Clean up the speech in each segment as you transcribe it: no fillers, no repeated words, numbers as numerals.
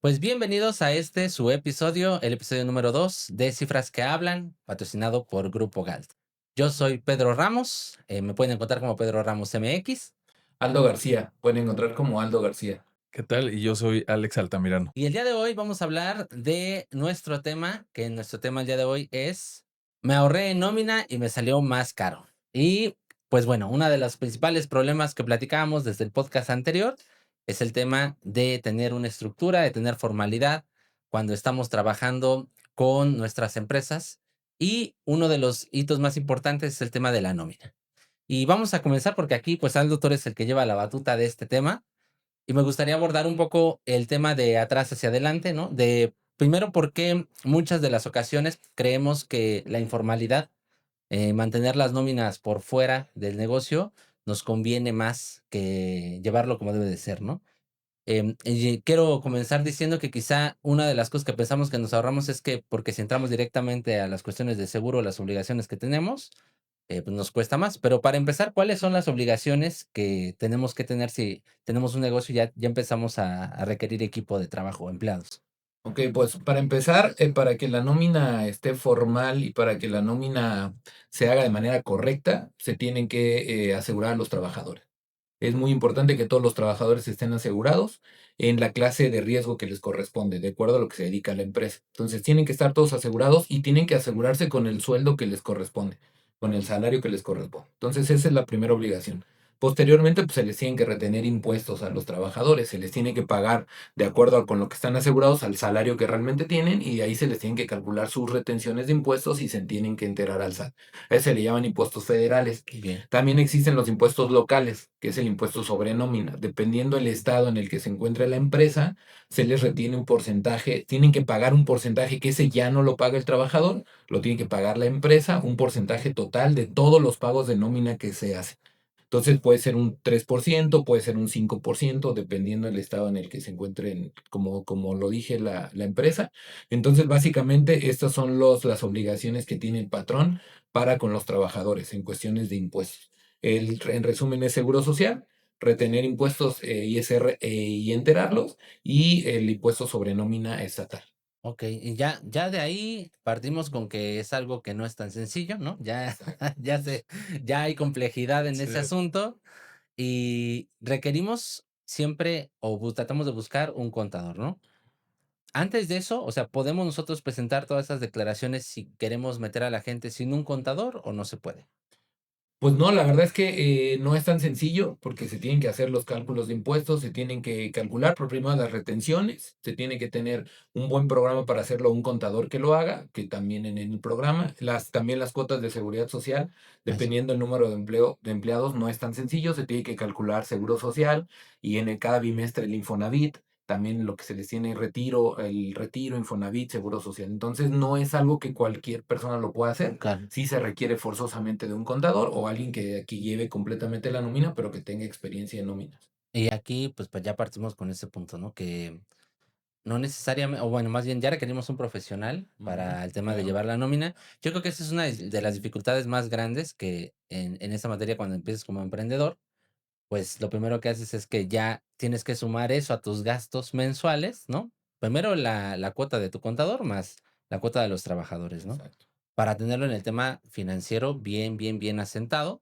Pues bienvenidos a su episodio, el episodio número 2 de Cifras que Hablan, patrocinado por Grupo Galt. Yo soy Pedro Ramos, me pueden encontrar como Pedro Ramos MX, Aldo García, pueden encontrar como Aldo García. ¿Qué tal? Y yo soy Alex Altamirano. y el día de hoy vamos a hablar de nuestro tema, que nuestro tema el día de hoy es me ahorré en nómina y me salió más caro. Y pues bueno, uno de los principales problemas que platicábamos desde el podcast anterior es el tema de tener una estructura, de tener formalidad cuando estamos trabajando con nuestras empresas. Y uno de los hitos más importantes es el tema de la nómina. Y vamos a comenzar porque aquí, pues, Aldo, tú eres el que lleva la batuta de este tema. Y me gustaría abordar un poco el tema de atrás hacia adelante, ¿no? De primero, por qué muchas de las ocasiones creemos que la informalidad, mantener las nóminas por fuera del negocio, nos conviene más que llevarlo como debe de ser, ¿no? Y quiero comenzar diciendo que quizá una de las cosas que pensamos que nos ahorramos es que porque si entramos directamente a las cuestiones de seguro, las obligaciones que tenemos, pues nos cuesta más. Pero para empezar, ¿cuáles son las obligaciones que tenemos que tener si tenemos un negocio y ya empezamos a requerir equipo de trabajo o empleados? Ok, pues para empezar, para que la nómina esté formal y para que la nómina se haga de manera correcta, se tienen que asegurar a los trabajadores. Es muy importante que todos los trabajadores estén asegurados en la clase de riesgo que les corresponde, de acuerdo a lo que se dedica a la empresa. Entonces, tienen que estar todos asegurados y tienen que asegurarse con el sueldo que les corresponde, con el salario que les corresponde. Entonces, esa es la primera obligación. Posteriormente, pues se les tienen que retener impuestos a los trabajadores, se les tiene que pagar de acuerdo con lo que están asegurados al salario que realmente tienen y ahí se les tienen que calcular sus retenciones de impuestos y se tienen que enterar al SAT. A ese se le llaman impuestos federales. Bien. También existen los impuestos locales, que es el impuesto sobre nómina. Dependiendo del estado en el que se encuentre la empresa, se les retiene un porcentaje, tienen que pagar un porcentaje que ese ya no lo paga el trabajador, lo tiene que pagar la empresa, un porcentaje total de todos los pagos de nómina que se hacen. Entonces puede ser un 3%, puede ser un 5%, dependiendo del estado en el que se encuentre, como lo dije, la empresa. Entonces, básicamente, estas son las obligaciones que tiene el patrón para con los trabajadores en cuestiones de impuestos. En resumen, es seguro social, retener impuestos ISR y enterarlos, y el impuesto sobre nómina estatal. Ok, y ya de ahí partimos con que es algo que no es tan sencillo, ¿no? Ya, Exacto. ya hay complejidad en ese Sí. asunto y requerimos siempre tratamos de buscar un contador, ¿no? Antes de eso, o sea, ¿podemos nosotros presentar todas esas declaraciones si queremos meter a la gente sin un contador o no se puede? Pues no, la verdad es que no es tan sencillo porque se tienen que hacer los cálculos de impuestos, se tienen que calcular por primero las retenciones, se tiene que tener un buen programa para hacerlo, un contador que lo haga, que también en el programa, también las cuotas de seguridad social, Eso. dependiendo del número de empleados, no es tan sencillo, se tiene que calcular seguro social y en cada bimestre el Infonavit, también lo que se les tiene el retiro, Infonavit, seguro social. Entonces no es algo que cualquier persona lo pueda hacer, Claro. sí se requiere forzosamente de un contador o alguien que lleve completamente la nómina, pero que tenga experiencia en nóminas. Y aquí, pues ya partimos con ese punto, ¿no? Que no necesariamente, o bueno, más bien ya requerimos un profesional Ujú, para el tema de claro. llevar la nómina. Yo creo que esa es una de las dificultades más grandes que en esta materia cuando empiezas como emprendedor, pues lo primero que haces es que ya tienes que sumar eso a tus gastos mensuales, ¿no? Primero la cuota de tu contador más la cuota de los trabajadores, ¿no? Exacto. Para tenerlo en el tema financiero bien asentado.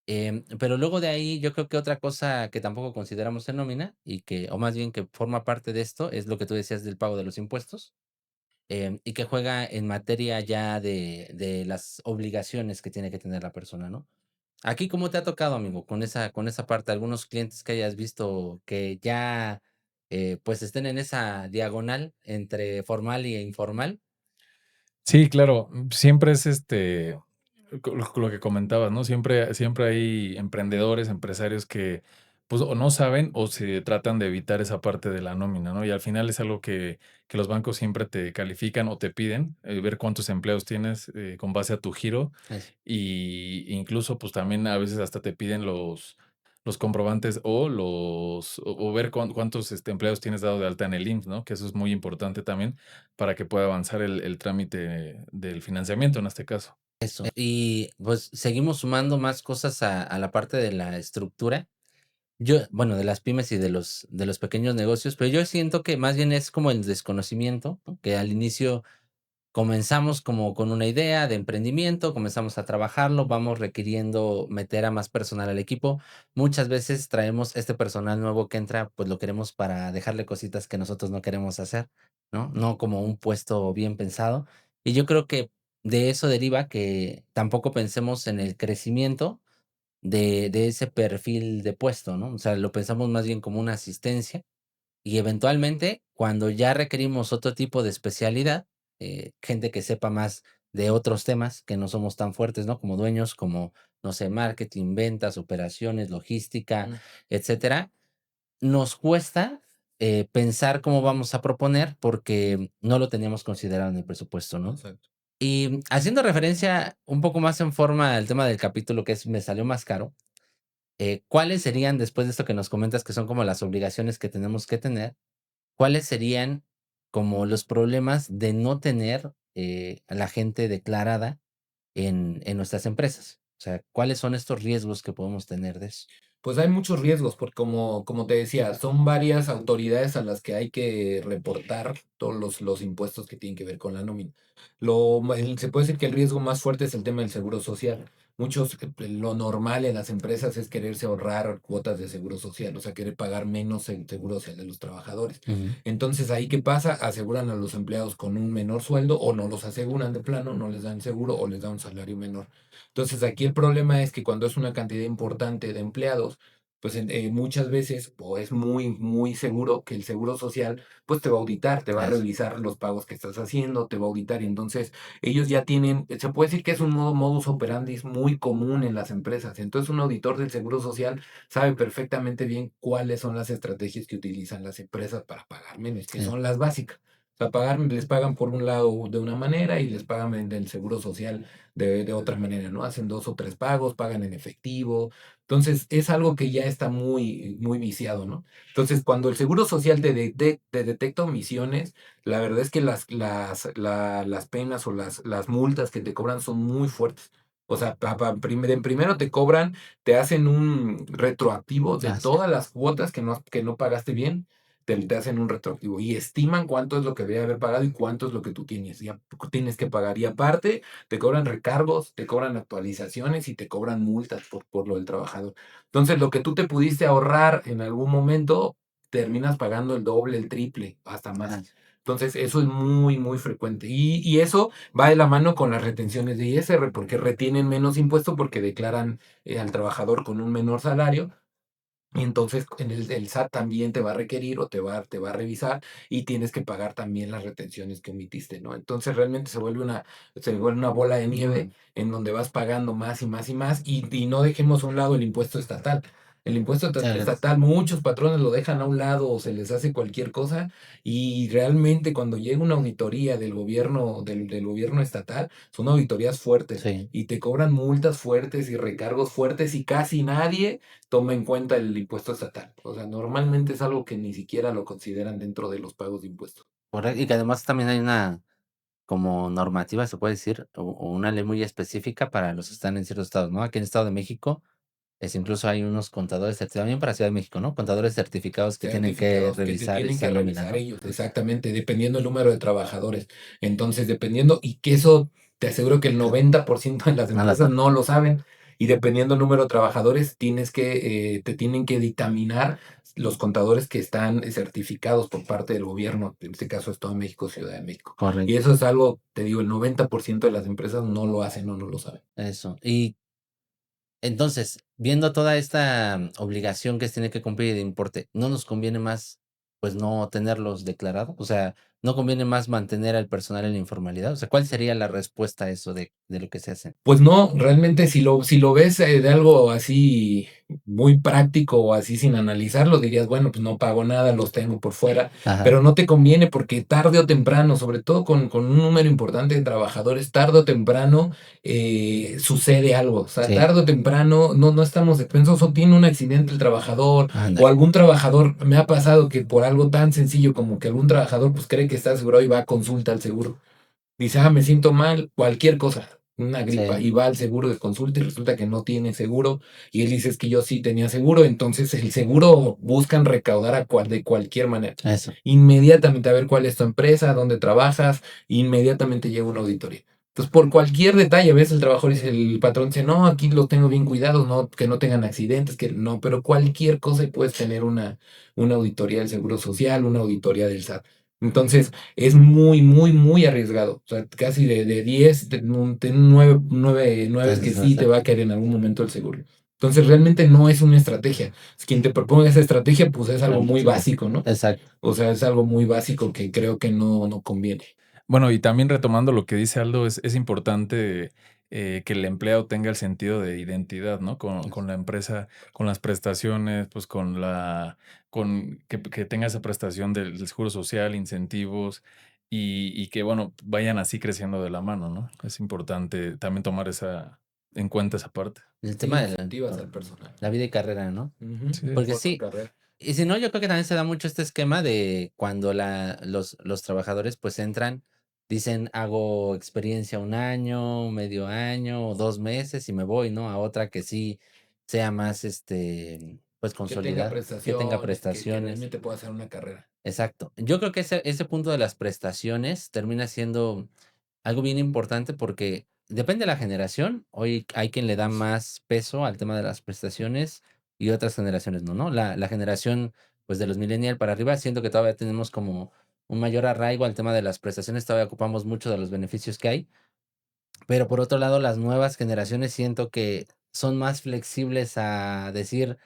Pero luego de ahí, yo creo que otra cosa que tampoco consideramos en nómina y que, o más bien que forma parte de esto, es lo que tú decías del pago de los impuestos, y que juega en materia ya de las obligaciones que tiene que tener la persona, ¿no? Aquí, ¿cómo te ha tocado, amigo, con esa parte? Algunos clientes que hayas visto que ya, pues estén en esa diagonal entre formal e informal. Sí, claro, siempre es, lo que comentabas, ¿no? Siempre hay emprendedores, empresarios que, pues, o no saben o se tratan de evitar esa parte de la nómina, ¿no? Y al final es algo que los bancos siempre te califican o te piden, ver cuántos empleos tienes, con base a tu giro. Eso. Y incluso, pues, también a veces hasta te piden los comprobantes o ver cuántos, empleados tienes dado de alta en el IMSS, ¿no? Que eso es muy importante también para que pueda avanzar el trámite del financiamiento, en este caso. Eso. Y pues seguimos sumando más cosas a la parte de la estructura. Bueno, de las pymes y de los pequeños negocios, pero yo siento que más bien es como el desconocimiento, ¿no? Que al inicio comenzamos como con una idea de emprendimiento, comenzamos a trabajarlo, vamos requiriendo meter a más personal al equipo. Muchas veces traemos este personal nuevo que entra, pues lo queremos para dejarle cositas que nosotros no queremos hacer, ¿no? No como un puesto bien pensado. Y yo creo que de eso deriva que tampoco pensemos en el crecimiento de ese perfil de puesto, ¿no? O sea, lo pensamos más bien como una asistencia y eventualmente, cuando ya requerimos otro tipo de especialidad, gente que sepa más de otros temas que no somos tan fuertes, ¿no? Como dueños, como, no sé, marketing, ventas, operaciones, logística, Mm. etcétera, nos cuesta pensar cómo vamos a proponer porque no lo teníamos considerado en el presupuesto, ¿no? Exacto. Y haciendo referencia un poco más en forma al tema del capítulo que es Me salió más caro, ¿cuáles serían, después de esto que nos comentas, que son como las obligaciones que tenemos que tener? ¿Cuáles serían como los problemas de no tener, a la gente declarada en nuestras empresas? O sea, ¿cuáles son estos riesgos que podemos tener de eso? Pues hay muchos riesgos, porque como te decía, son varias autoridades a las que hay que reportar todos los impuestos que tienen que ver con la nómina. Se puede decir que el riesgo más fuerte es el tema del seguro social. Lo normal en las empresas es quererse ahorrar cuotas de seguro social, o sea, querer pagar menos el seguro social de los trabajadores. Ujú. Entonces, ¿ahí qué pasa? Aseguran a los empleados con un menor sueldo o no los aseguran de plano, no les dan seguro o les dan un salario menor. Entonces, aquí el problema es que cuando es una cantidad importante de empleados, pues muchas veces, o es muy seguro que el seguro social, pues te va a auditar, te va a Eso. revisar los pagos que estás haciendo, te va a auditar. Y entonces ellos ya tienen, se puede decir que es un modus operandi muy común en las empresas. Entonces un auditor del seguro social sabe perfectamente bien cuáles son las estrategias que utilizan las empresas para pagar menos, que Sí. son las básicas. O sea, les pagan por un lado de una manera y les pagan del seguro social de otra manera, ¿no? Hacen 2 o 3 pagos, pagan en efectivo. Entonces, es algo que ya está muy viciado, ¿no? Entonces, cuando el Seguro Social te detecta omisiones, la verdad es que las penas o las multas que te cobran son muy fuertes. O sea, en primero te cobran, te hacen un retroactivo de Ah, sí. todas las cuotas que no pagaste bien, te hacen un retroactivo y estiman cuánto es lo que debe haber pagado y cuánto es lo que tú tienes. Ya tienes que pagar. Y aparte, te cobran recargos, te cobran actualizaciones y te cobran multas por lo del trabajador. Entonces, lo que tú te pudiste ahorrar en algún momento, terminas pagando el doble, el triple, hasta Ah, más. sí. Entonces, eso es muy frecuente. Y eso va de la mano con las retenciones de ISR, porque retienen menos impuesto porque declaran al trabajador con un menor salario y entonces el SAT también te va a requerir o te va a revisar y tienes que pagar también las retenciones que omitiste, ¿no? Entonces realmente se vuelve una bola de nieve en donde vas pagando más y más y más y no dejemos a un lado el impuesto estatal. El impuesto Claro. estatal, muchos patrones lo dejan a un lado o se les hace cualquier cosa y realmente cuando llega una auditoría del gobierno estatal, son auditorías fuertes Sí. y te cobran multas fuertes y recargos fuertes y casi nadie toma en cuenta el impuesto estatal. O sea, normalmente es algo que ni siquiera lo consideran dentro de los pagos de impuestos. Correcto. Y que además también hay una como normativa, se puede decir, o una ley muy específica para los que están en ciertos estados, ¿no? Aquí en el Estado de México, incluso hay unos contadores también para Ciudad de México, ¿no? Contadores certificados que tienen que Certificados que te revisar tienen que esa nómina, revisar ¿no? ellos, exactamente, dependiendo el número de trabajadores. Entonces, dependiendo, y que eso te aseguro que el 90% de las No las empresas dan. no lo saben, y dependiendo el número de trabajadores, te tienen que dictaminar los contadores que están certificados por parte del gobierno, en este caso Estado de México, Ciudad de México. Y Correcto, eso es algo, te digo, el 90% de las empresas no lo hacen o no lo saben. eso. Y entonces, viendo toda esta obligación que se tiene que cumplir de importe, ¿no nos conviene más, pues, no tenerlos declarados? O sea, ¿no conviene más mantener al personal en la informalidad? O sea, ¿cuál sería la respuesta a eso de lo que se hace? Pues no, realmente si lo ves de algo así muy práctico o así sin analizarlo, dirías, bueno, pues no pago nada, los tengo por fuera, Ajá, pero no te conviene porque tarde o temprano, sobre todo con un número importante de trabajadores, tarde o temprano sucede algo. O sea, sí, tarde o temprano no estamos expensos o tiene un accidente el trabajador o ándale, algún trabajador. Me ha pasado que por algo tan sencillo como que algún trabajador pues cree que está asegurado y va a consulta al seguro. Dice, me siento mal, cualquier cosa. una gripa, Sí, y va al seguro de consulta y resulta que no tiene seguro, y él dice es que yo sí tenía seguro, entonces el seguro buscan recaudar de cualquier manera. eso. Inmediatamente a ver cuál es tu empresa, dónde trabajas, inmediatamente llega una auditoría. Entonces, por cualquier detalle, a veces el trabajador dice, el patrón dice, no, aquí los tengo bien cuidados, no, que no tengan accidentes, que no, pero cualquier cosa y puedes tener una auditoría del Seguro Social, una auditoría del SAT. Entonces, es muy, muy, muy arriesgado. O sea, casi de 10, de 9 es que sí te va a caer en algún momento el seguro. Entonces, realmente no es una estrategia. Quien te proponga esa estrategia, pues es algo muy básico, ¿no? Exacto. O sea, es algo muy básico que creo que no conviene. Bueno, y también retomando lo que dice Aldo, es importante que el empleado tenga el sentido de identidad, ¿no? Con la empresa, con las prestaciones, pues con que tenga esa prestación del seguro social, incentivos, y que, bueno, vayan así creciendo de la mano, ¿no? Es importante también tomar en cuenta esa parte. El Sí, tema de incentivas al personal. la vida y carrera, ¿no? Ujú, Sí. Porque conforme a sí, carrera. y si no, yo creo que también se da mucho este esquema de cuando los trabajadores pues entran, dicen hago experiencia 1 año, medio año o 2 meses y me voy, ¿no? A otra que sí sea más, pues Que tenga consolidada, que tenga prestaciones, que prestaciones. realmente pueda hacer una carrera. Exacto. Yo creo que ese punto de las prestaciones termina siendo algo bien importante porque depende de la generación. Hoy hay quien le da más peso al tema de las prestaciones y otras generaciones no, ¿no? La generación, pues, de los millennial para arriba, siento que todavía tenemos como un mayor arraigo al tema de las prestaciones, todavía ocupamos mucho de los beneficios que hay, pero por otro lado, las nuevas generaciones siento que son más flexibles a decir,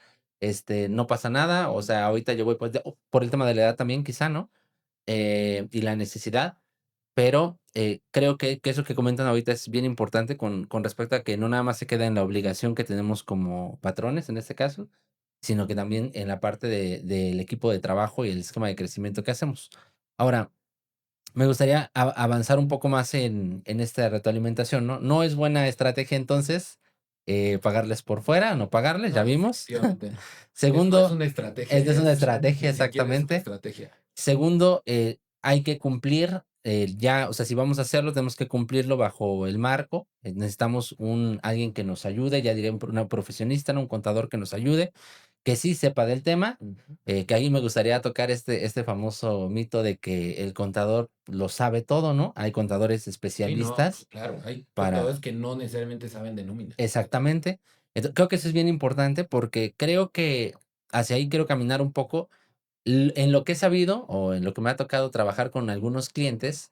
no pasa nada, o sea, ahorita yo voy, pues, por el tema de la edad también, quizá, ¿no? Y la necesidad, pero creo que eso que comentan ahorita es bien importante con respecto a que no nada más se queda en la obligación que tenemos como patrones en este caso, sino que también en la parte del equipo de trabajo y el esquema de crecimiento que hacemos. Ahora, me gustaría avanzar un poco más en esta retroalimentación, ¿no? No es buena estrategia entonces pagarles por fuera, no pagarles, ya No, vimos. definitivamente. Esto es Segundo, una estrategia, esta es ya una estrategia ni siquiera es una exactamente. estrategia. Segundo, hay que cumplir, ya, o sea, si vamos a hacerlo, tenemos que cumplirlo bajo el marco. Necesitamos alguien que nos ayude, ya diré una profesionista, ¿no? Un contador que nos ayude, que sí sepa del tema, Ujú. que ahí me gustaría tocar este famoso mito de que el contador lo sabe todo, ¿no? Hay contadores Sí, no, especialistas claro, hay contadores para. que no necesariamente saben de nómina. Exactamente. Creo que eso es bien importante porque creo que hacia ahí quiero caminar un poco en lo que he sabido o en lo que me ha tocado trabajar con algunos clientes,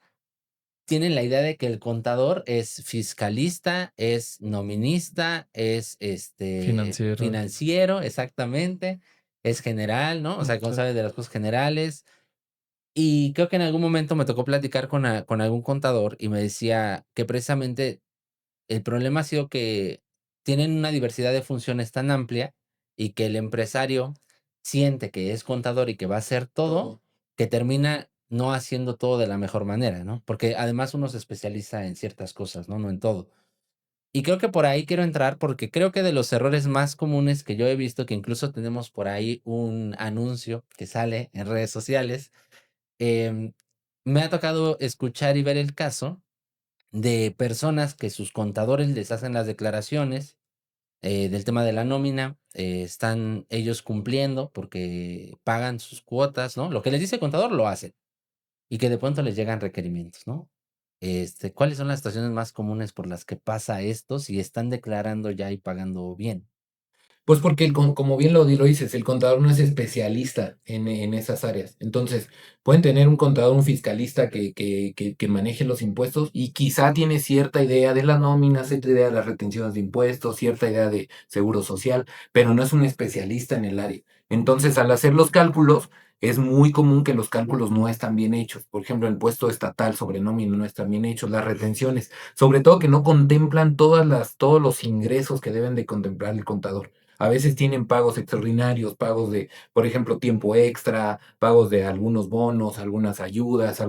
tienen la idea de que el contador es fiscalista, es nominista, es Financiero. financiero, exactamente, es general, ¿no? O sea, como Claro. sabe de las cosas generales. Y creo que en algún momento me tocó platicar con algún contador y me decía que precisamente el problema ha sido que tienen una diversidad de funciones tan amplia y que el empresario siente que es contador y que va a hacer todo, Todo. que termina no haciendo todo de la mejor manera, ¿no? Porque además uno se especializa en ciertas cosas, ¿no? No en todo. Y creo que por ahí quiero entrar porque creo que de los errores más comunes que yo he visto, que incluso tenemos por ahí un anuncio que sale en redes sociales, em, me ha tocado escuchar y ver el caso de personas que sus contadores les hacen las declaraciones del tema de la nómina, están ellos cumpliendo porque pagan sus cuotas, ¿no? Lo que les dice el contador lo hacen y que de pronto les llegan requerimientos, ¿no? ¿Cuáles son las situaciones más comunes por las que pasa esto si están declarando ya y pagando bien? Pues porque, como bien lo dices, el contador no es especialista en esas áreas. Entonces, pueden tener un contador, un fiscalista que maneje los impuestos y quizá tiene cierta idea de las nóminas, cierta idea de las retenciones de impuestos, cierta idea de seguro social, pero no es un especialista en el área. Entonces, al hacer los cálculos, es muy común que los cálculos no están bien hechos. Por ejemplo, el impuesto estatal sobre nómina no están bien hechos, las retenciones, sobre todo que no contemplan todos los ingresos que deben de contemplar el contador. A veces tienen pagos extraordinarios, pagos de, por ejemplo, tiempo extra, pagos de algunos bonos, algunas ayudas,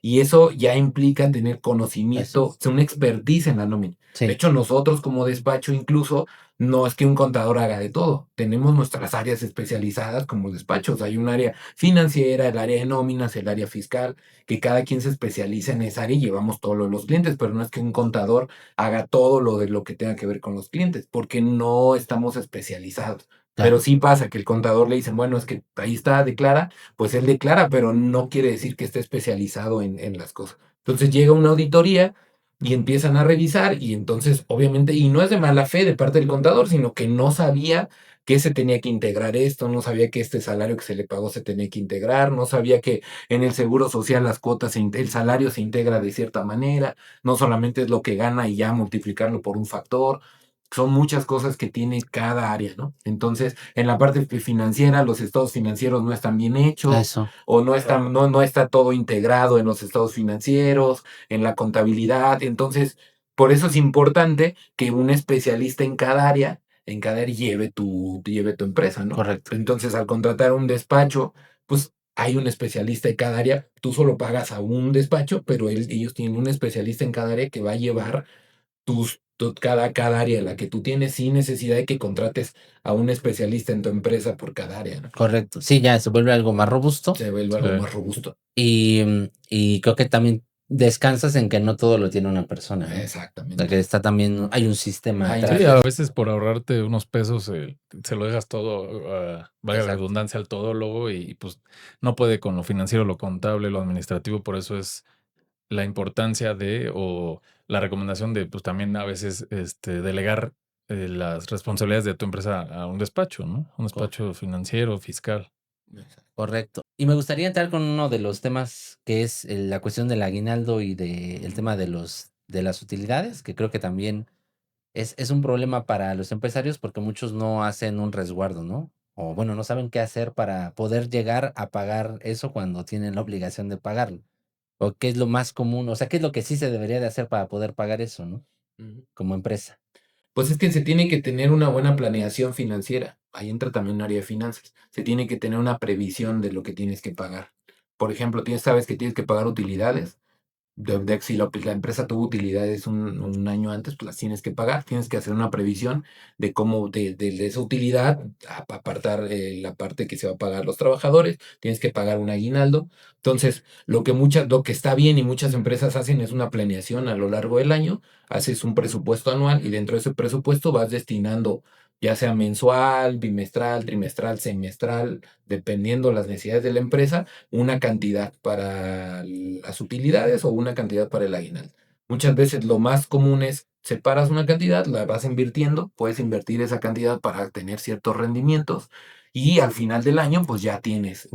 y eso ya implica tener Eso. conocimiento, una expertise en la nómina. De Sí, hecho, nosotros como despacho incluso no es que un contador haga de todo. Tenemos nuestras áreas especializadas como despachos. Hay un área financiera, el área de nóminas, el área fiscal, que cada quien se especializa en esa área y llevamos todo lo de los clientes, pero no es que un contador haga todo lo de lo que tenga que ver con los clientes, porque no estamos especializados. Pero Claro, sí pasa que el contador le dicen, bueno, es que ahí está, declara, pues él declara, pero no quiere decir que esté especializado en las cosas. Entonces llega una auditoría y empiezan a revisar y entonces obviamente, y no es de mala fe de parte del contador, sino que no sabía que se tenía que integrar esto, no sabía que este salario que se le pagó se tenía que integrar, no sabía que en el seguro social las cuotas, el salario se integra de cierta manera, no solamente es lo que gana y ya multiplicarlo por un factor. Son muchas cosas que tiene cada área, ¿no? Entonces, en la parte financiera, los estados financieros no están bien hechos eso, o no está todo integrado en los estados financieros, en la contabilidad. Entonces, por eso es importante que un especialista en cada área lleve tu empresa, ¿no? correcto, Entonces, al contratar un despacho, pues hay un especialista en cada área. Tú solo pagas a un despacho, pero ellos tienen un especialista en cada área que va a llevar cada área en la que tú tienes sin necesidad de que contrates a un especialista en tu empresa por cada área, ¿no? correcto. Sí, ya se vuelve algo más robusto Se vuelve Sí. algo más robusto. y creo que también descansas en que no todo lo tiene una persona, ¿no? O sea, Exactamente. que está también, hay un sistema Hay atrás Sí, de a eso. veces por ahorrarte unos pesos, se lo dejas todo, valga la Exacto, redundancia, al todólogo y, pues, no puede con lo financiero, lo contable, lo administrativo, por eso es la importancia o la recomendación de, pues, también a veces, delegar, las responsabilidades de tu empresa a un despacho, ¿no? Un cor- despacho financiero, fiscal. correcto. Y me gustaría entrar con uno de los temas que es la cuestión del aguinaldo y el tema de de las utilidades, que creo que también es un problema para los empresarios porque muchos no hacen un resguardo, ¿no? O bueno, no saben qué hacer para poder llegar a pagar eso cuando tienen la obligación de pagarlo. O qué es lo más común, o sea, qué es lo que sí se debería de hacer para poder pagar eso, ¿no? Ujú. Como empresa. Pues es que se tiene que tener una buena planeación financiera. Ahí entra también un área de finanzas. Se tiene que tener una previsión de lo que tienes que pagar. Por ejemplo, sabes que tienes que pagar utilidades. Si la empresa tuvo utilidades un año antes, pues las tienes que pagar. Tienes que hacer una previsión de cómo de esa utilidad, apartar la parte que se va a pagar los trabajadores. Tienes que pagar un aguinaldo. Entonces, lo que está bien y muchas empresas hacen es una planeación a lo largo del año. Haces un presupuesto anual y dentro de ese presupuesto vas destinando, ya sea mensual, bimestral, trimestral, semestral, dependiendo las necesidades de la empresa, una cantidad para las utilidades o una cantidad para el aguinaldo. Muchas veces lo más común es separas una cantidad, la vas invirtiendo, puedes invertir esa cantidad para tener ciertos rendimientos y al final del año pues ya tienes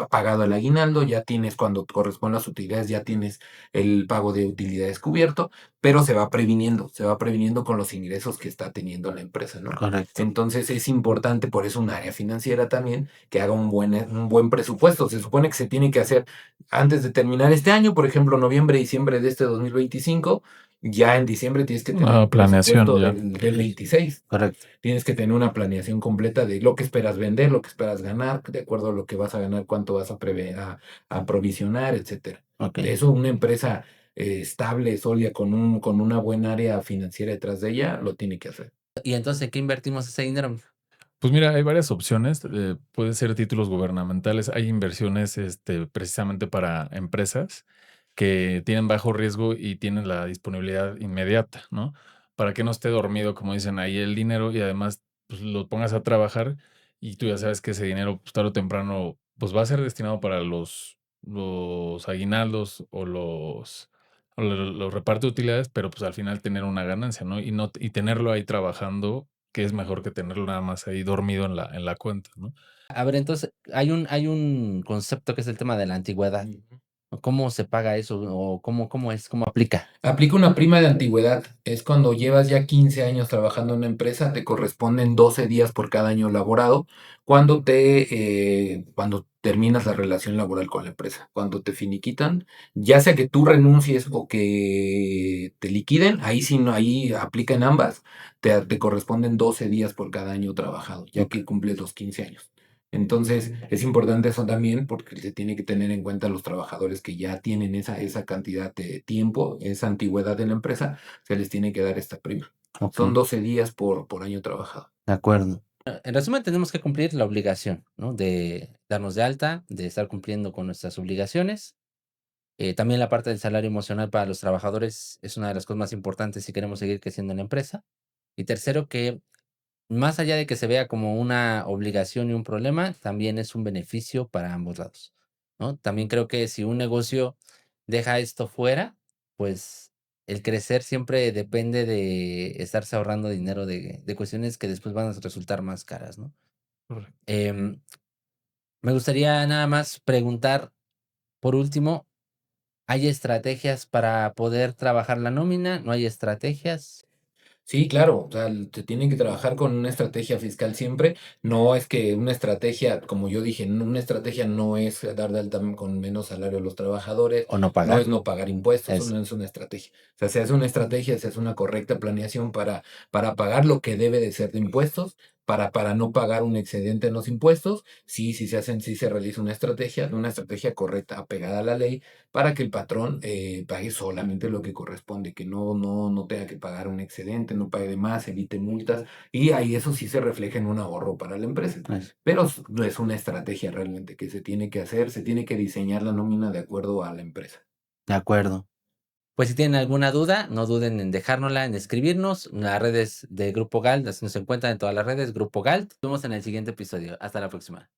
pagado el aguinaldo, ya tienes cuando corresponde a las utilidades, ya tienes el pago de utilidades cubierto, pero se va previniendo con los ingresos que está teniendo la empresa, ¿no? Correcto. Entonces es importante, por eso un área financiera también, que haga un buen presupuesto. Se supone que se tiene que hacer antes de terminar este año, por ejemplo, noviembre, diciembre de este 2025. Ya en diciembre tienes que tener Una un planeación presupuesto ya. del 26. Correcto. Tienes que tener una planeación completa de lo que esperas vender, lo que esperas ganar, de acuerdo a lo que vas a ganar, cuánto vas a provisionar, etcétera. Ok. Eso una empresa estable, sólida, con una buena área financiera detrás de ella, lo tiene que hacer. ¿Y entonces en qué invertimos ese dinero? Pues mira, hay varias opciones, pueden ser títulos gubernamentales, hay inversiones, precisamente para empresas que tienen bajo riesgo y tienen la disponibilidad inmediata, ¿no? Para que no esté dormido, como dicen ahí, el dinero y además, pues, lo pongas a trabajar y tú ya sabes que ese dinero, pues, tarde o temprano, pues, va a ser destinado para los aguinaldos o los repartos de utilidades, pero, pues, al final tener una ganancia, ¿no? Y tenerlo ahí trabajando, que es mejor que tenerlo nada más ahí dormido en la cuenta, ¿no? A ver, entonces, hay un concepto que es el tema de la antigüedad. Ujú. ¿Cómo se paga eso? ¿O cómo es? ¿Cómo aplica? Aplica una prima de antigüedad. Es cuando llevas ya 15 años trabajando en una empresa, te corresponden 12 días por cada año laborado cuando terminas la relación laboral con la empresa. Cuando te finiquitan, ya sea que tú renuncies o que te liquiden, ahí sí no, ahí aplican ambas, te corresponden 12 días por cada año trabajado, ya Ok, que cumples los 15 años. Entonces, es importante eso también porque se tiene que tener en cuenta los trabajadores que ya tienen esa cantidad de tiempo, esa antigüedad en la empresa, se les tiene que dar esta prima. Son Ok, 12 días por año trabajado. de acuerdo. En resumen, tenemos que cumplir la obligación, ¿no? De darnos de alta, de estar cumpliendo con nuestras obligaciones. También la parte del salario emocional para los trabajadores es una de las cosas más importantes si queremos seguir creciendo en la empresa. Y tercero, que más allá de que se vea como una obligación y un problema, también es un beneficio para ambos lados, ¿no? También creo que si un negocio deja esto fuera, pues el crecer siempre depende de estarse ahorrando dinero de cuestiones que después van a resultar más caras, ¿no? Correcto. Em, Me gustaría nada más preguntar, por último, ¿hay estrategias para poder trabajar la nómina? ¿No hay estrategias? Sí, claro, o sea, se tiene que trabajar con una estrategia fiscal siempre. No es que una estrategia, como yo dije, una estrategia no es dar de alta con menos salario a los trabajadores, ¿O no no pagar? es no pagar impuestos, eso Eso, no es una estrategia. O sea, se hace una estrategia, se hace una correcta planeación para pagar lo que debe de ser de impuestos, para no pagar un excedente en los impuestos. Sí, sí se hacen, sí se realiza una estrategia correcta, apegada a la ley para que el patrón pague solamente lo que corresponde, que no tenga que pagar un excedente, no pague de más, evite multas, y ahí eso sí se refleja en un ahorro para la empresa. eso. Pero no es una estrategia realmente que se tiene que hacer, se tiene que diseñar la nómina de acuerdo a la empresa. De acuerdo. Pues si tienen alguna duda, no duden en dejárnosla, en escribirnos. Las redes de Grupo GALT, así nos encuentran en todas las redes, Grupo GALT. Nos vemos en el siguiente episodio. Hasta la próxima.